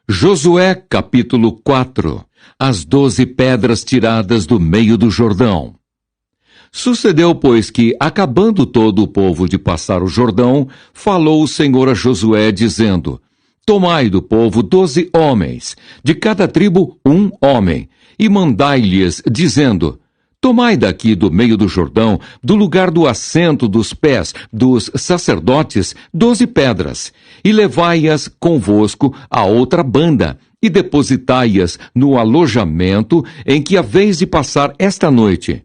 Josué capítulo 4. As 12 pedras tiradas do meio do Jordão. Sucedeu, pois, que, acabando todo o povo de passar o Jordão, falou o Senhor a Josué, dizendo: Tomai do povo 12 homens, de cada tribo um homem, e mandai-lhes, dizendo: Tomai daqui do meio do Jordão, do lugar do assento dos pés dos sacerdotes, 12 pedras, e levai-as convosco à outra banda, e depositai-as no alojamento em que haveis de passar esta noite.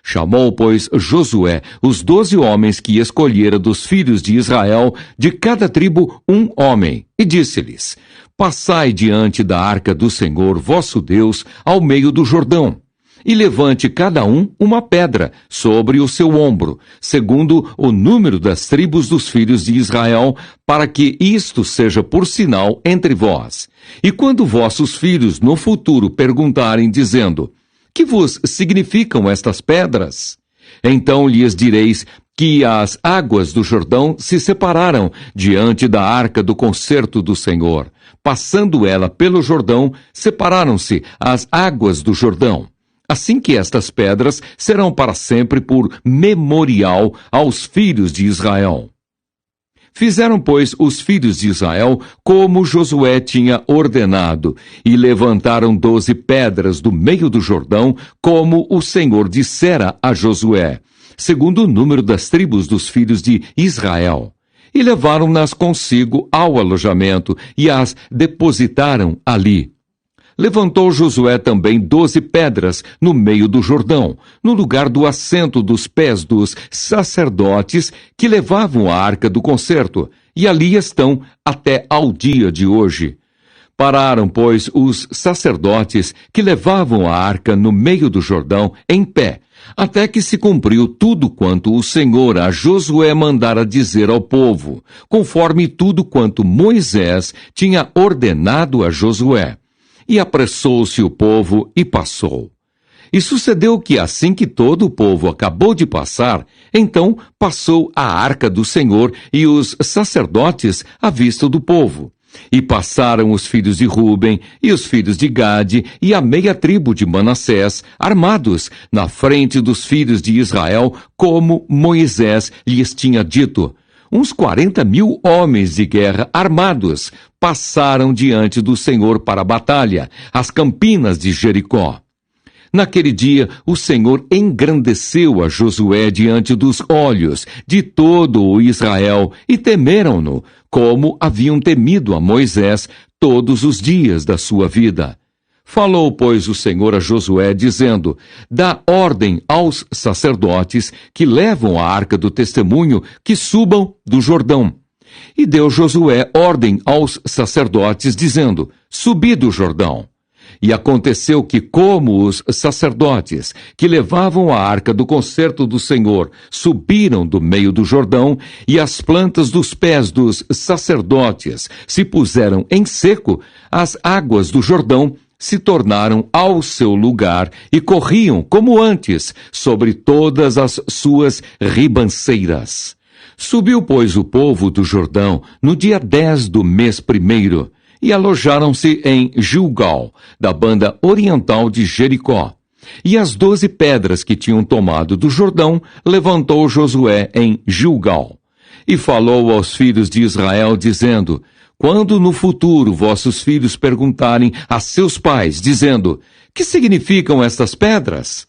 Chamou, pois, Josué os 12 homens que escolhera dos filhos de Israel, de cada tribo um homem, e disse-lhes: Passai diante da arca do Senhor vosso Deus ao meio do Jordão, e levante cada um uma pedra sobre o seu ombro, segundo o número das tribos dos filhos de Israel, para que isto seja por sinal entre vós. E quando vossos filhos no futuro perguntarem, dizendo: Que vos significam estas pedras? Então lhes direis que as águas do Jordão se separaram diante da arca do concerto do Senhor. Passando ela pelo Jordão, separaram-se as águas do Jordão. Assim que estas pedras serão para sempre por memorial aos filhos de Israel. Fizeram, pois, os filhos de Israel como Josué tinha ordenado, e levantaram 12 pedras do meio do Jordão, como o Senhor dissera a Josué, segundo o número das tribos dos filhos de Israel. E levaram-nas consigo ao alojamento, e as depositaram ali. Levantou Josué também 12 pedras no meio do Jordão, no lugar do assento dos pés dos sacerdotes que levavam a arca do concerto, e ali estão até ao dia de hoje. Pararam, pois, os sacerdotes que levavam a arca no meio do Jordão em pé, até que se cumpriu tudo quanto o Senhor a Josué mandara dizer ao povo, conforme tudo quanto Moisés tinha ordenado a Josué. E apressou-se o povo e passou. E sucedeu que, assim que todo o povo acabou de passar, então passou a arca do Senhor e os sacerdotes à vista do povo. E passaram os filhos de Ruben e os filhos de Gade e a meia tribo de Manassés, armados, na frente dos filhos de Israel, como Moisés lhes tinha dito. Uns 40.000 homens de guerra armados passaram diante do Senhor para a batalha, às campinas de Jericó. Naquele dia, o Senhor engrandeceu a Josué diante dos olhos de todo o Israel, e temeram-no, como haviam temido a Moisés todos os dias da sua vida. Falou, pois, o Senhor a Josué, dizendo: Dá ordem aos sacerdotes que levam a arca do testemunho que subam do Jordão. E deu Josué ordem aos sacerdotes, dizendo: Subi do Jordão. E aconteceu que, como os sacerdotes que levavam a arca do concerto do Senhor subiram do meio do Jordão, e as plantas dos pés dos sacerdotes se puseram em seco, as águas do Jordão se tornaram ao seu lugar e corriam, como antes, sobre todas as suas ribanceiras. Subiu, pois, o povo do Jordão no dia 10 do mês primeiro, e alojaram-se em Gilgal, da banda oriental de Jericó. E as 12 pedras que tinham tomado do Jordão levantou Josué em Gilgal. E falou aos filhos de Israel, dizendo: Quando no futuro vossos filhos perguntarem a seus pais, dizendo: Que significam estas pedras?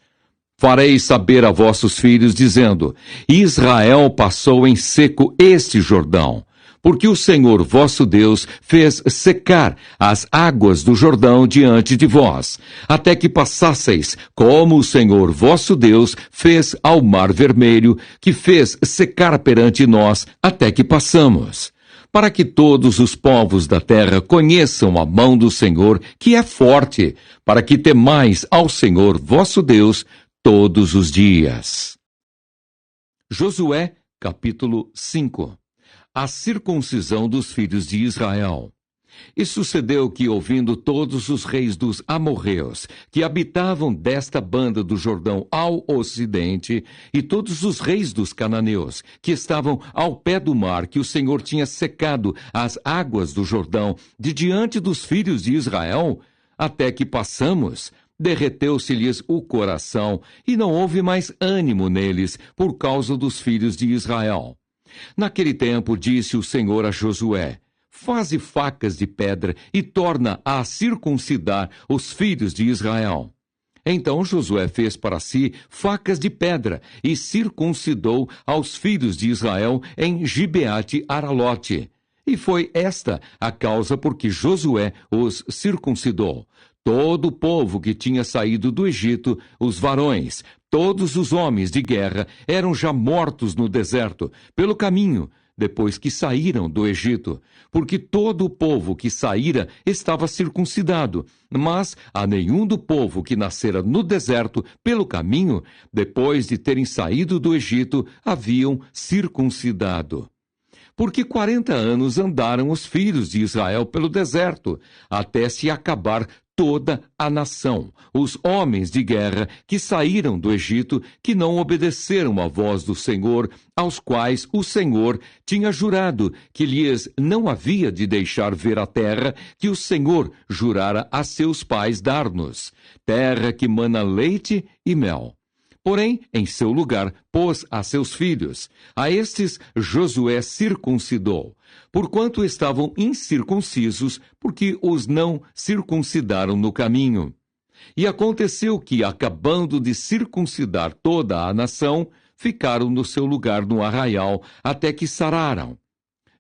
Farei saber a vossos filhos, dizendo: Israel passou em seco este Jordão, porque o Senhor vosso Deus fez secar as águas do Jordão diante de vós, até que passasseis, como o Senhor vosso Deus fez ao Mar Vermelho, que fez secar perante nós, até que passamos. Para que todos os povos da terra conheçam a mão do Senhor, que é forte, para que temais ao Senhor vosso Deus todos os dias. Josué, capítulo 5. A circuncisão dos filhos de Israel. E sucedeu que, ouvindo todos os reis dos amorreus, que habitavam desta banda do Jordão ao ocidente, e todos os reis dos cananeus, que estavam ao pé do mar, que o Senhor tinha secado as águas do Jordão de diante dos filhos de Israel, até que passamos, derreteu-se-lhes o coração, e não houve mais ânimo neles por causa dos filhos de Israel. Naquele tempo disse o Senhor a Josué: faze facas de pedra e torna a circuncidar os filhos de Israel. Então Josué fez para si facas de pedra e circuncidou aos filhos de Israel em Gibeate Aralote. E foi esta a causa por que Josué os circuncidou. Todo o povo que tinha saído do Egito, os varões, todos os homens de guerra, eram já mortos no deserto, pelo caminho, depois que saíram do Egito, porque todo o povo que saíra estava circuncidado, mas a nenhum do povo que nascera no deserto, pelo caminho, depois de terem saído do Egito, haviam circuncidado. Porque 40 anos andaram os filhos de Israel pelo deserto, até se acabar toda a nação, os homens de guerra que saíram do Egito, que não obedeceram à voz do Senhor, aos quais o Senhor tinha jurado que lhes não havia de deixar ver a terra que o Senhor jurara a seus pais dar-nos, terra que mana leite e mel. Porém, em seu lugar, pôs a seus filhos. A estes Josué circuncidou, porquanto estavam incircuncisos, porque os não circuncidaram no caminho. E aconteceu que, acabando de circuncidar toda a nação, ficaram no seu lugar no arraial, até que sararam.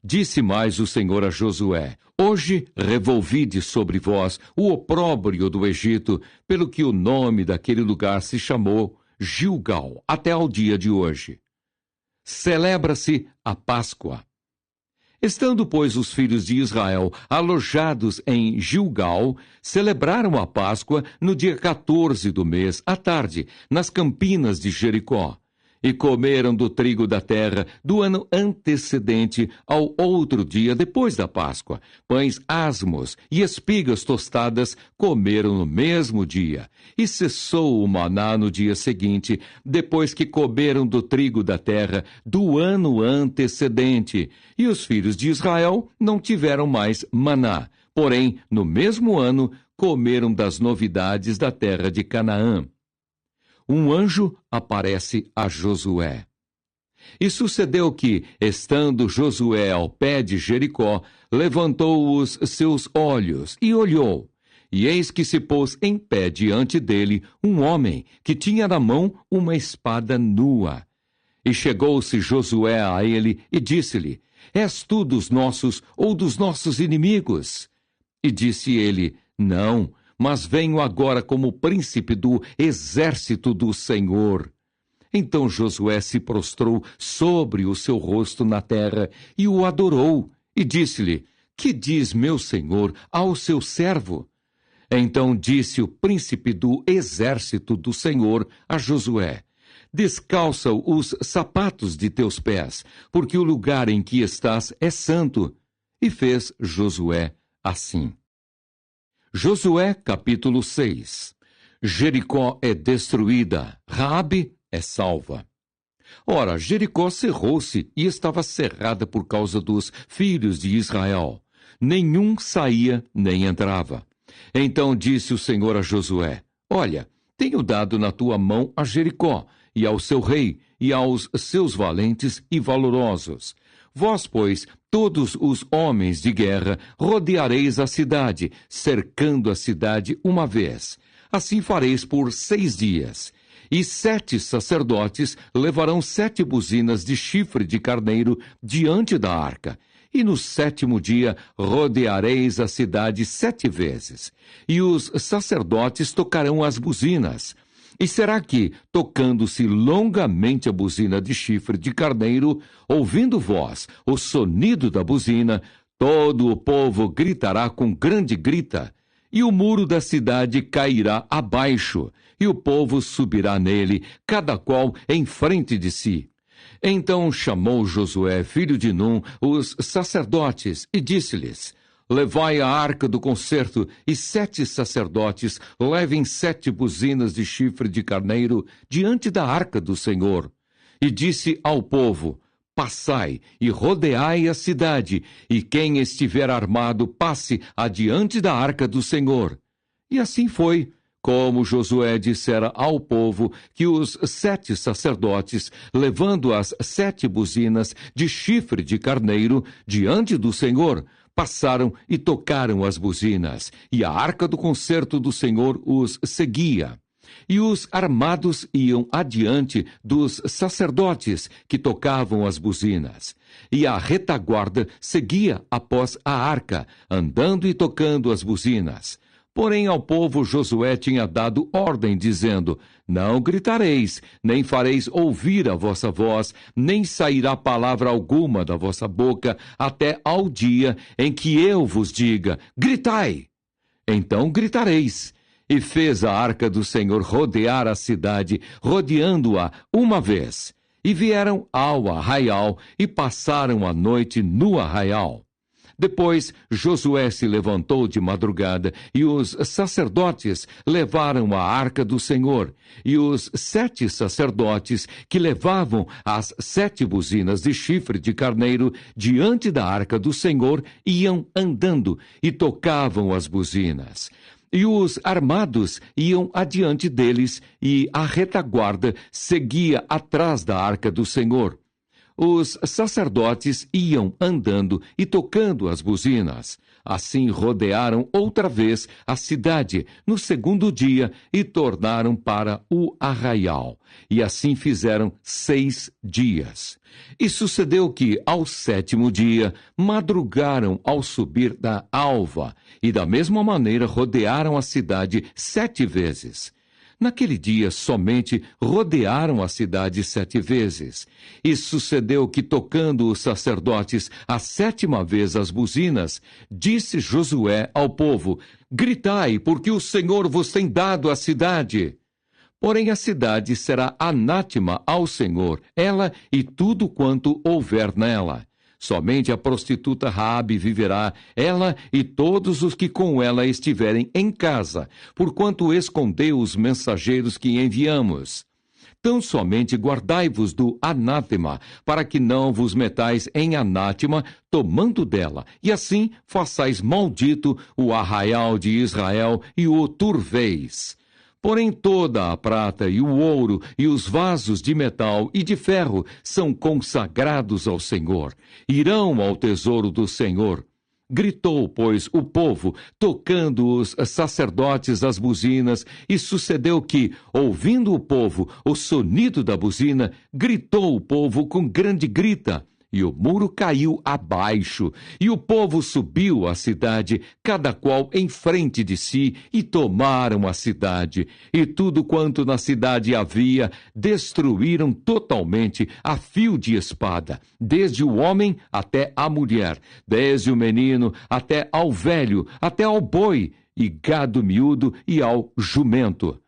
Disse mais o Senhor a Josué: hoje revolvide sobre vós o opróbrio do Egito, pelo que o nome daquele lugar se chamou Gilgal, até ao dia de hoje. Celebra-se a Páscoa. Estando, pois, os filhos de Israel alojados em Gilgal, celebraram a Páscoa no dia 14 do mês, à tarde, nas campinas de Jericó. E comeram do trigo da terra do ano antecedente ao outro dia depois da Páscoa. Pães asmos e espigas tostadas comeram no mesmo dia. E cessou o maná no dia seguinte, depois que comeram do trigo da terra do ano antecedente. E os filhos de Israel não tiveram mais maná. Porém, no mesmo ano, comeram das novidades da terra de Canaã. Um anjo aparece a Josué. E sucedeu que, estando Josué ao pé de Jericó, levantou os seus olhos e olhou. E eis que se pôs em pé diante dele um homem que tinha na mão uma espada nua. E chegou-se Josué a ele e disse-lhe: és tu dos nossos ou dos nossos inimigos? E disse ele: não, mas venho agora como príncipe do exército do Senhor. Então Josué se prostrou sobre o seu rosto na terra e o adorou, e disse-lhe: que diz meu senhor ao seu servo? Então disse o príncipe do exército do Senhor a Josué: descalça os sapatos de teus pés, porque o lugar em que estás é santo. E fez Josué assim. Josué capítulo 6. Jericó é destruída, Raabe é salva. Ora, Jericó cerrou-se e estava cerrada por causa dos filhos de Israel. Nenhum saía nem entrava. Então disse o Senhor a Josué: olha, tenho dado na tua mão a Jericó, e ao seu rei, e aos seus valentes e valorosos. Vós, pois, todos os homens de guerra, rodeareis a cidade, cercando a cidade uma vez. Assim fareis por 6 dias. E 7 sacerdotes levarão 7 buzinas de chifre de carneiro diante da arca. E no 7º dia rodeareis a cidade 7 vezes. E os sacerdotes tocarão as buzinas. E será que, tocando-se longamente a buzina de chifre de carneiro, ouvindo vós o sonido da buzina, todo o povo gritará com grande grita, e o muro da cidade cairá abaixo, e o povo subirá nele, cada qual em frente de si. Então chamou Josué, filho de Num, os sacerdotes, e disse-lhes: levai a arca do concerto, e 7 sacerdotes levem 7 buzinas de chifre de carneiro diante da arca do Senhor. E disse ao povo: passai e rodeai a cidade, e quem estiver armado passe adiante da arca do Senhor. E assim foi, como Josué dissera ao povo, que os 7 sacerdotes, levando as 7 buzinas de chifre de carneiro diante do Senhor, passaram e tocaram as buzinas, e a arca do concerto do Senhor os seguia. E os armados iam adiante dos sacerdotes que tocavam as buzinas. E a retaguarda seguia após a arca, andando e tocando as buzinas. Porém ao povo Josué tinha dado ordem, dizendo: não gritareis, nem fareis ouvir a vossa voz, nem sairá palavra alguma da vossa boca, até ao dia em que eu vos diga: gritai! Então gritareis. E fez a arca do Senhor rodear a cidade, rodeando-a uma vez. E vieram ao arraial, e passaram a noite no arraial. Depois Josué se levantou de madrugada, e os sacerdotes levaram a arca do Senhor. E os 7 sacerdotes que levavam as 7 buzinas de chifre de carneiro diante da arca do Senhor iam andando e tocavam as buzinas. E os armados iam adiante deles, e a retaguarda seguia atrás da arca do Senhor. Os sacerdotes iam andando e tocando as buzinas. Assim rodearam outra vez a cidade no segundo dia e tornaram para o arraial. E assim fizeram 6 dias. E sucedeu que, ao 7º dia, madrugaram ao subir da alva, e da mesma maneira rodearam a cidade 7 vezes. Naquele dia somente rodearam a cidade 7 vezes. E sucedeu que, tocando os sacerdotes a 7ª vez as buzinas, disse Josué ao povo: gritai, porque o Senhor vos tem dado a cidade. Porém a cidade será anátema ao Senhor, ela e tudo quanto houver nela. Somente a prostituta Raabe viverá, ela e todos os que com ela estiverem em casa, porquanto escondeu os mensageiros que enviamos. Tão somente guardai-vos do anátema, para que não vos metais em anátema, tomando dela, e assim façais maldito o arraial de Israel e o turveis. Porém toda a prata e o ouro e os vasos de metal e de ferro são consagrados ao Senhor, irão ao tesouro do Senhor. Gritou, pois, o povo, tocando os sacerdotes as buzinas, e sucedeu que, ouvindo o povo o sonido da buzina, gritou o povo com grande grita. E o muro caiu abaixo, e o povo subiu à cidade, cada qual em frente de si, e tomaram a cidade. E tudo quanto na cidade havia, destruíram totalmente a fio de espada, desde o homem até a mulher, desde o menino até ao velho, até ao boi, e gado miúdo e ao jumento.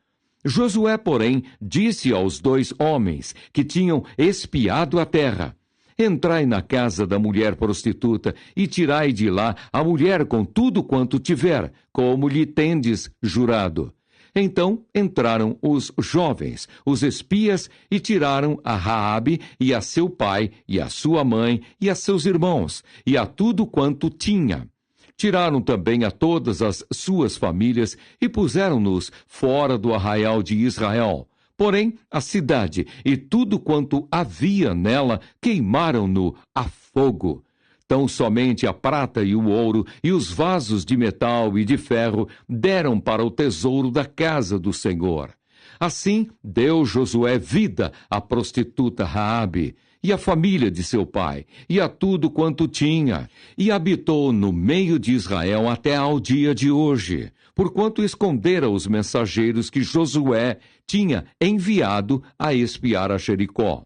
Josué, porém, disse aos 2 homens que tinham espiado a terra: entrai na casa da mulher prostituta e tirai de lá a mulher com tudo quanto tiver, como lhe tendes jurado. Então entraram os jovens, os espias, e tiraram a Raabe e a seu pai, e a sua mãe, e a seus irmãos, e a tudo quanto tinha. Tiraram também a todas as suas famílias e puseram-nos fora do arraial de Israel. Porém, a cidade e tudo quanto havia nela queimaram-no a fogo. Tão somente a prata e o ouro e os vasos de metal e de ferro deram para o tesouro da casa do Senhor. Assim deu Josué vida à prostituta Raabe e à família de seu pai, e a tudo quanto tinha, e habitou no meio de Israel até ao dia de hoje, porquanto escondera os mensageiros que Josué tinha enviado a espiar a Jericó.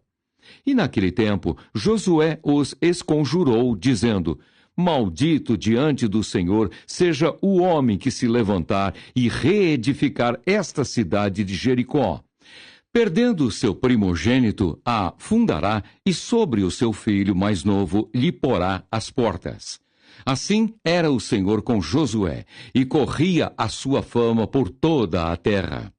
E naquele tempo Josué os esconjurou, dizendo: maldito diante do Senhor seja o homem que se levantar e reedificar esta cidade de Jericó. Perdendo seu primogênito, a fundará, e sobre o seu filho mais novo lhe porá as portas. Assim era o Senhor com Josué, e corria a sua fama por toda a terra.